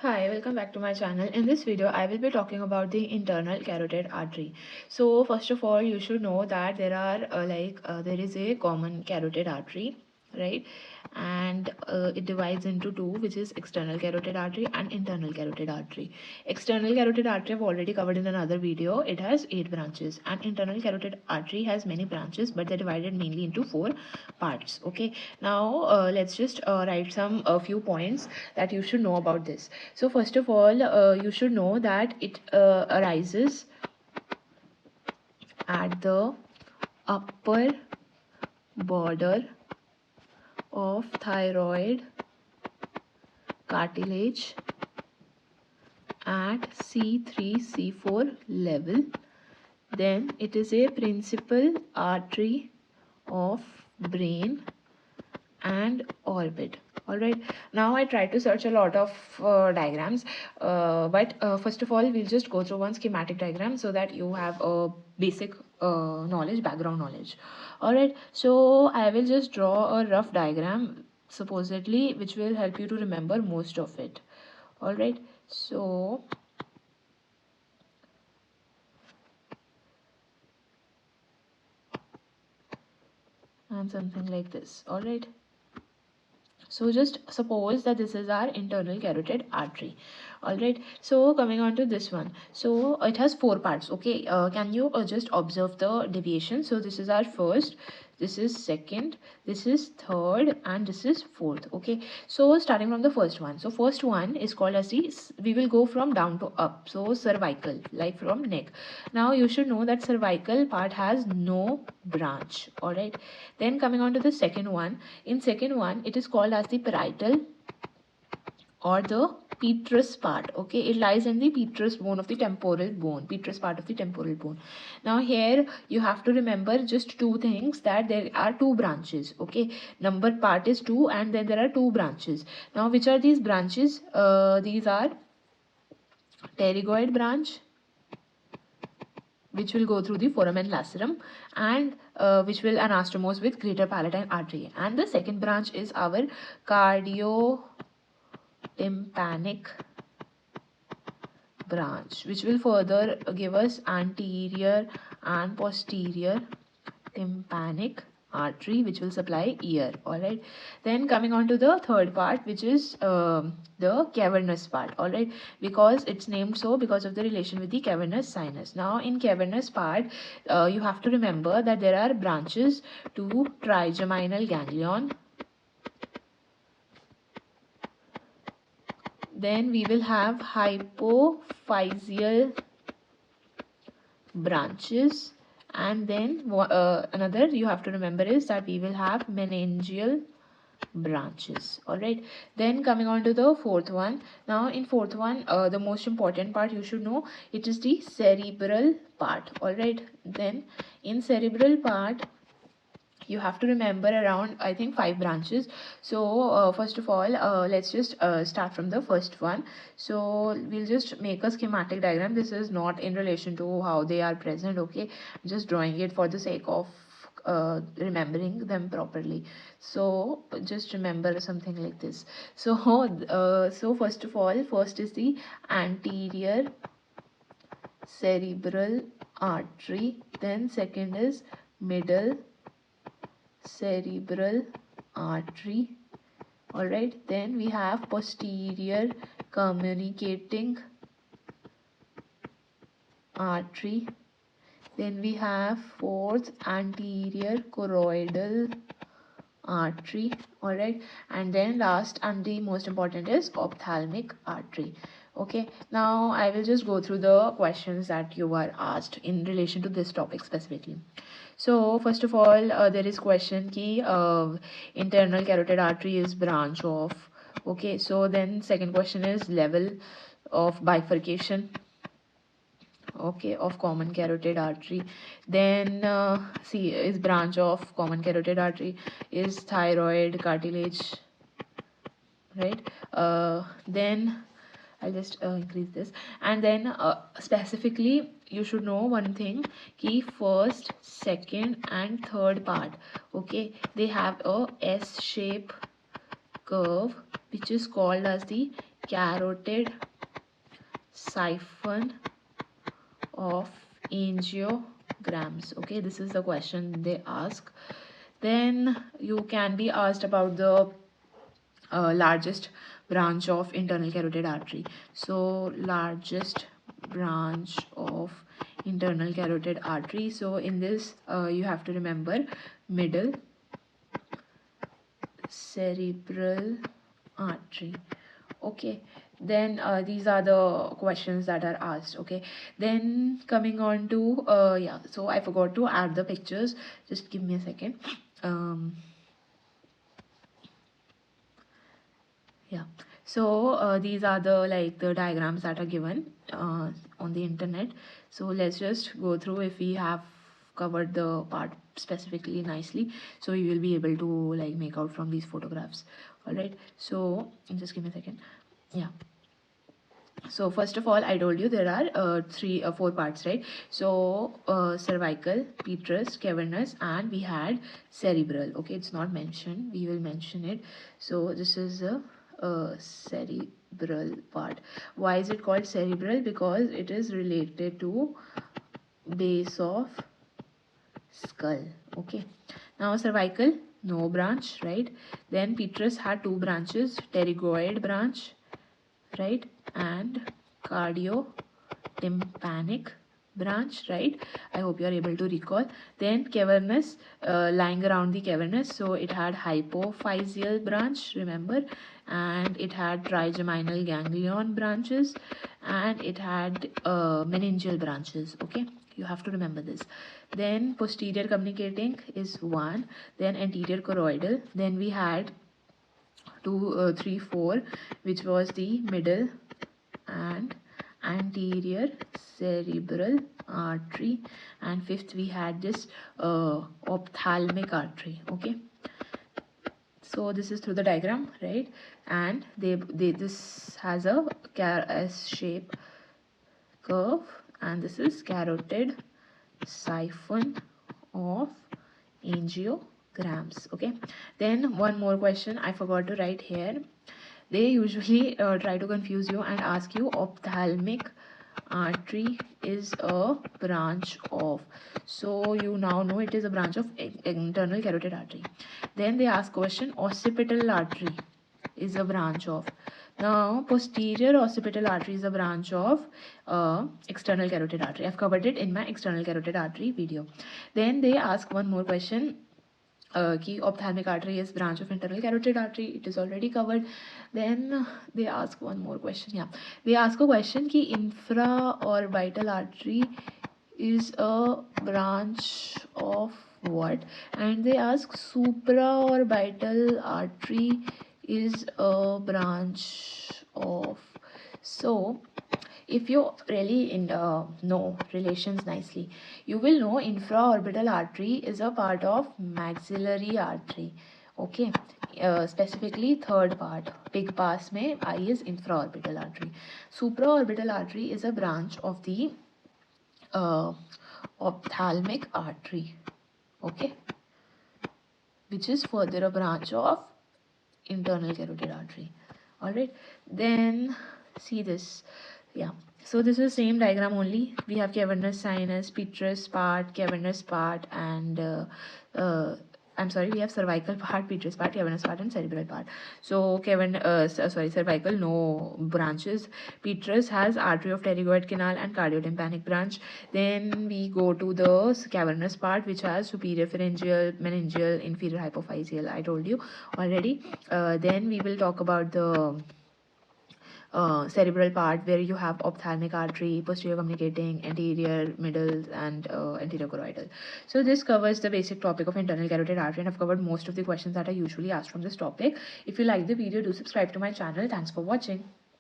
Hi, welcome back to my channel. In this video, I will be talking about the internal carotid artery. So first of all, you should know that there are there is a common carotid artery, right? And it divides into two, which is external carotid artery and internal carotid artery. External carotid artery I've already covered in another video. It has 8 branches, and internal carotid artery has many branches, but they're divided mainly into 4 parts. Okay, now let's just write some few points that you should know about this. So first of all, you should know that it arises at the upper border of thyroid cartilage at C3 C4 level. Then it is a principal artery of brain and orbit. Alright, now I tried to search a lot of diagrams, but first of all we'll just go through one schematic diagram so that you have a basic background knowledge. Alright, so I will just draw a rough diagram supposedly which will help you to remember most of it. Alright, so and something like this. Alright, so just suppose that this is our internal carotid artery. Alright, so coming on to this one, so it has 4 parts. Okay, can you just observe the deviation? So this is our first, this is second, this is third, and this is fourth. Okay, so starting from the first one, so first one is called as the, we will go from down to up, so cervical, like from neck. Now you should know that cervical part has no branch. Alright, then coming on to the second one, in second one it is called as the parietal or the petrous part. Okay, it lies in the petrous bone of the temporal bone, petrous part of the temporal bone. Now here you have to remember just two things, that there are 2 branches. Okay, number part is 2 and then there are 2 branches. Now which are these branches? These are pterygoid branch, which will go through the foramen lacerum, and which will anastomose with greater palatine artery. And the second branch is our cardiotympanic branch, which will further give us anterior and posterior tympanic artery, which will supply ear. Alright, then coming on to the third part, which is the cavernous part. Alright, because it's named so because of the relation with the cavernous sinus. Now in cavernous part, you have to remember that there are branches to trigeminal ganglion. Then we will have hypophyseal branches, and then another you have to remember is that we will have meningeal branches. Alright, then coming on to the fourth one. Now in fourth one, the most important part you should know, it is the cerebral part. Alright, then in cerebral part you have to remember around, I think, 5 branches. So first of all, let's just start from the first one. So we'll just make a schematic diagram. This is not in relation to how they are present. Okay, I'm just drawing it for the sake of remembering them properly. So just remember something like this. So so first of all, first is the anterior cerebral artery, then second is middle cerebral artery. Alright, then we have posterior communicating artery, then we have fourth anterior choroidal artery. Alright, and then last and the most important is ophthalmic artery. Okay, now I will just go through the questions that you were asked in relation to this topic specifically. So first of all, there is question ki internal carotid artery is branch of. Okay, so then second question is level of bifurcation, okay, of common carotid artery. Then see, is branch of common carotid artery is thyroid cartilage, right? Then I'll just increase this, and then specifically you should know one thing, key first, second and third part, okay, they have a S shape curve which is called as the carotid siphon of angiograms. Okay, this is the question they ask. Then you can be asked about the largest branch of internal carotid artery. So largest branch of internal carotid artery. So in this you have to remember middle cerebral artery. Okay, then these are the questions that are asked. Okay, then coming on to yeah, so I forgot to add the pictures, just give me a second. Yeah, so these are the diagrams that are given on the internet. So let's just go through if we have covered the part specifically nicely, so you will be able to like make out from these photographs. All right, so just give me a second. Yeah, so first of all, I told you there are four parts, right? So cervical, petrous, cavernous, and we had cerebral. Okay, it's not mentioned, we will mention it. So this is a cerebral part. Why is it called cerebral? Because it is related to base of skull. Okay, now cervical, no branch, right? Then petrous had two branches, pterygoid branch, right, and cardiotympanic branch, right? I hope you are able to recall. Then cavernous, lying around the cavernous, so it had hypophyseal branch, remember, and it had trigeminal ganglion branches, and it had meningeal branches. Okay, you have to remember this. Then posterior communicating is one, then anterior choroidal, then we had 2, 3, 4, which was the middle and anterior cerebral artery, and fifth we had this ophthalmic artery. Okay, so this is through the diagram, right? And this has a S shape curve, and this is carotid siphon of angiograms. Okay, then one more question I forgot to write here. They usually try to confuse you and ask you ophthalmic artery is a branch of, so you now know it is a branch of internal carotid artery. Then they ask question occipital artery is a branch of. Now posterior occipital artery is a branch of external carotid artery. I've covered it in my external carotid artery video. Then they ask one more question, कि ophthalmic artery is branch of internal carotid artery, it is already covered. Then they ask one more question. Yeah, they ask a question कि infraorbital artery is a branch of what, and they ask supraorbital artery is a branch of. So if you really know relations nicely, you will know infraorbital artery is a part of maxillary artery. Okay, specifically third part, big pass mein I is infraorbital artery. Supraorbital artery is a branch of the ophthalmic artery. Okay, which is further a branch of internal carotid artery. All right, then see this. Yeah, so this is same diagram, only we have cavernous sinus, petrous part, cavernous part, and I'm sorry, we have cervical part, petrous part, cavernous part, and cerebral part. So cervical, no branches. Petrous has artery of pterygoid canal and cardiotympanic branch. Then we go to the cavernous part, which has superior pharyngeal, meningeal, inferior hypophyseal. I told you already. Then we will talk about the cerebral part, where you have ophthalmic artery, posterior communicating, anterior, middle, and anterior choroidal. So this covers the basic topic of internal carotid artery, and I've covered most of the questions that are usually asked from this topic. If you like the video, do subscribe to my channel. Thanks for watching.